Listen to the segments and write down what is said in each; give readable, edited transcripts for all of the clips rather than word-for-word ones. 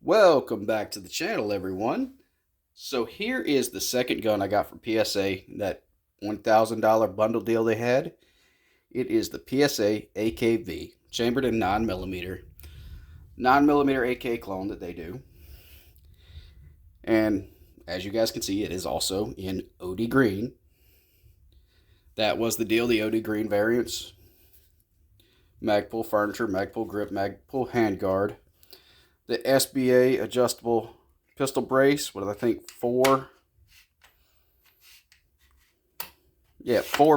Welcome back to the channel, everyone. So here is the second gun I got from PSA, that $1,000 bundle deal they had. It is the PSA AKV, chambered in 9mm AK clone that they do. And as you guys can see, it is also in OD green. That was the deal, the OD green variants. Magpul furniture, Magpul grip, Magpul handguard. The SBA adjustable pistol brace, what do I think, four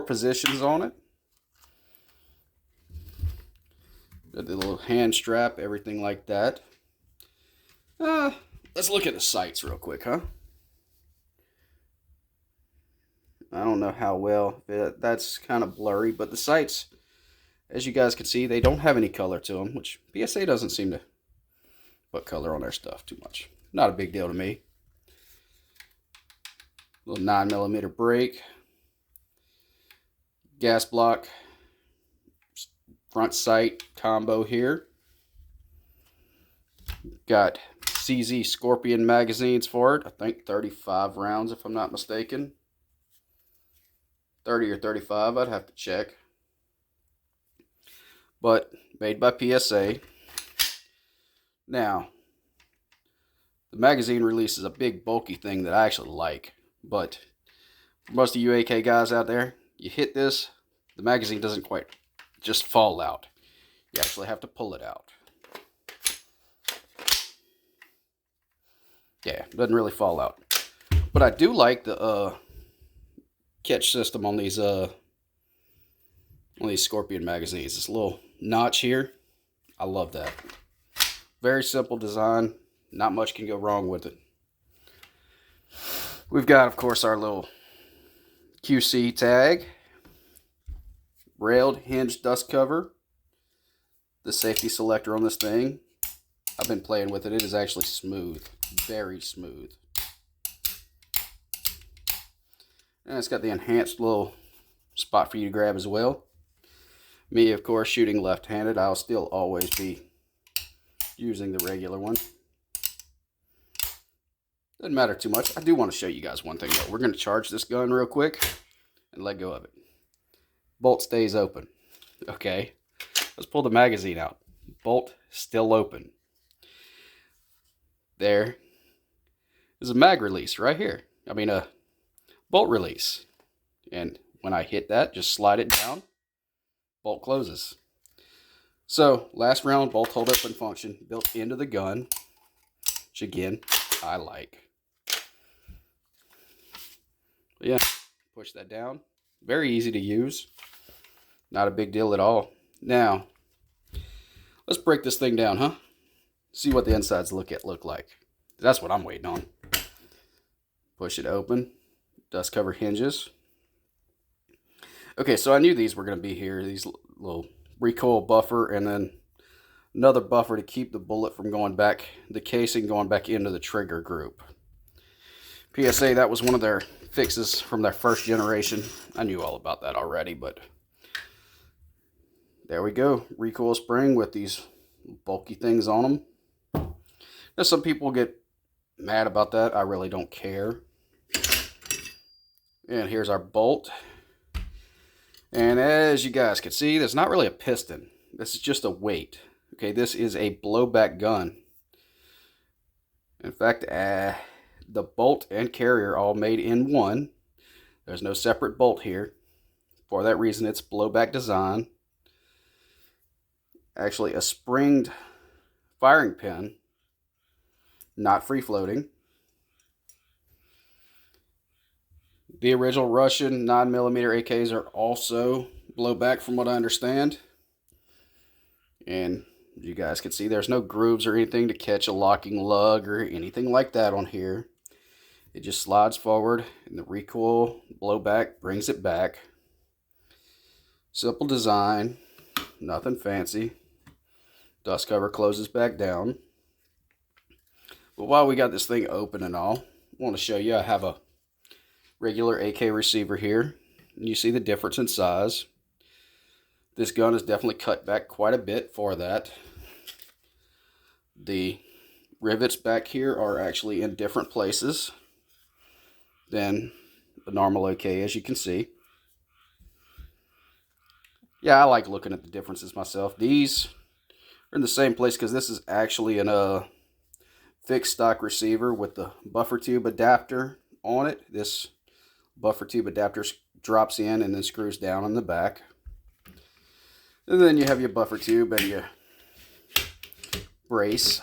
positions on it. Got the little hand strap, everything like that. Let's look at the sights real quick, huh? I don't know how well, that's kind of blurry, but the sights, as you guys can see, they don't have any color to them, which PSA doesn't seem to put color on their stuff too much. Not a big deal to me. Little 9mm brake. Gas block. Front sight combo here. Got CZ Scorpion magazines for it. I think 35 rounds if I'm not mistaken. 30 or 35, I'd have to check. But made by PSA. Now, the magazine release is a big bulky thing that I actually like, but for most of you AK guys out there, you hit this, the magazine doesn't quite just fall out. You actually have to pull it out. Yeah, it doesn't really fall out. But I do like the catch system on these Scorpion magazines. This little notch here, I love that. Very simple design. Not much can go wrong with it. We've got, of course, our little QC tag. Railed hinge dust cover. The safety selector on this thing. I've been playing with it. It is actually smooth. Very smooth. And it's got the enhanced little spot for you to grab as well. Me, of course, shooting left-handed, I'll still always be using the regular one. Doesn't matter too much. I do want to show you guys one thing though. We're going to charge this gun real quick and let go of it. Bolt stays open. Okay. Let's pull the magazine out. Bolt still open. There is a mag release right here. I mean a bolt release. And when I hit that, just slide it down. Bolt closes. So, last round bolt hold open function built into the gun, which again, I like. But yeah, push that down. Very easy to use. Not a big deal at all. Now, let's break this thing down, huh? See what the insides look like. That's what I'm waiting on. Push it open. Dust cover hinges. Okay, so I knew these were going to be here. These little recoil buffer and then another buffer to keep the bullet from going back, the casing going back into the trigger group. PSA, that was one of their fixes from their first generation. I knew all about that already, but there we go. Recoil spring with these bulky things on them. Now, some people get mad about that. I really don't care. And here's our bolt. And as you guys can see, there's not really a piston. This is just a weight. Okay, this is a blowback gun. In fact, the bolt and carrier all made in one. There's no separate bolt here. For that reason, it's blowback design. Actually, a springed firing pin, not free floating. The original Russian 9mm AKs are also blowback from what I understand. And you guys can see there's no grooves or anything to catch a locking lug or anything like that on here. It just slides forward and the recoil blowback brings it back. Simple design, nothing fancy. Dust cover closes back down. But while we got this thing open and all, I want to show you I have a regular AK receiver here. You see the difference in size. This gun is definitely cut back quite a bit for that. The rivets back here are actually in different places than the normal AK, as you can see. Yeah, I like looking at the differences myself. These are in the same place because this is actually a fixed stock receiver with the buffer tube adapter on it. This buffer tube adapter drops in and then screws down on the back. And then you have your buffer tube and your brace.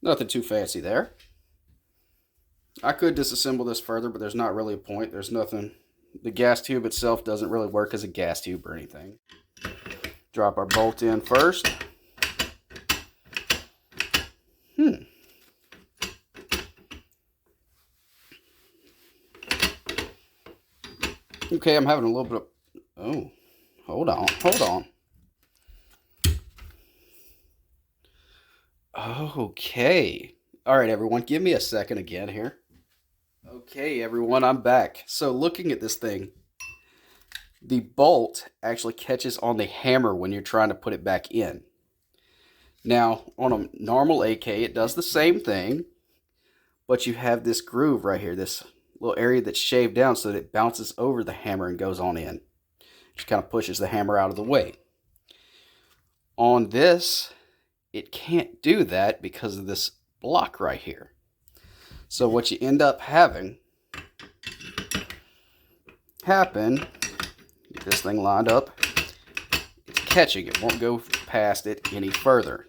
Nothing too fancy there. I could disassemble this further, but there's not really a point. There's nothing. The gas tube itself doesn't really work as a gas tube or anything. Drop our bolt in first. Okay, I'm having a little bit of... Oh, hold on. Okay. All right, everyone, give me a second again here. Okay, everyone, I'm back. So looking at this thing, the bolt actually catches on the hammer when you're trying to put it back in. Now, on a normal AK, it does the same thing, but you have this groove right here, this little area that's shaved down so that it bounces over the hammer and goes on in. Just kind of pushes the hammer out of the way. On this, it can't do that because of this block right here. So what you end up having happen, get this thing lined up, it's catching. It won't go past it any further.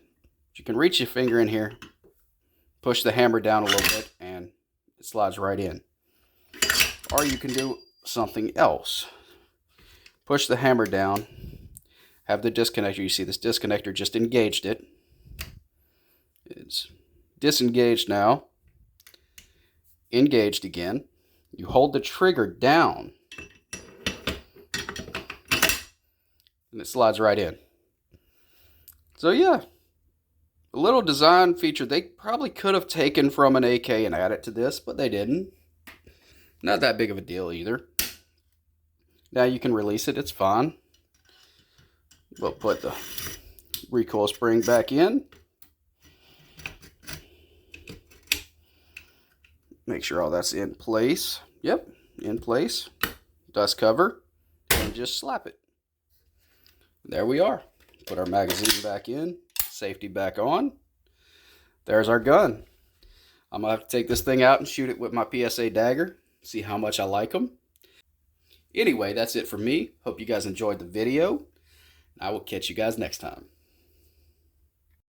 You can reach your finger in here, push the hammer down a little bit, and it slides right in. Or you can do something else. Push the hammer down, have the disconnector. You see this disconnector just engaged it. It's disengaged now. Engaged again. You hold the trigger down and it slides right in. So yeah, a little design feature they probably could have taken from an AK and added to this, but they didn't. Not that big of a deal either. Now you can release it, it's fine. We'll put the recoil spring back in. Make sure all that's in place. Yep, in place. Dust cover. And just slap it. There we are. Put our magazine back in. Safety back on. There's our gun. I'm going to have to take this thing out and shoot it with my PSA dagger. See how much I like them. Anyway, that's it for me. Hope you guys enjoyed the video. I will catch you guys next time.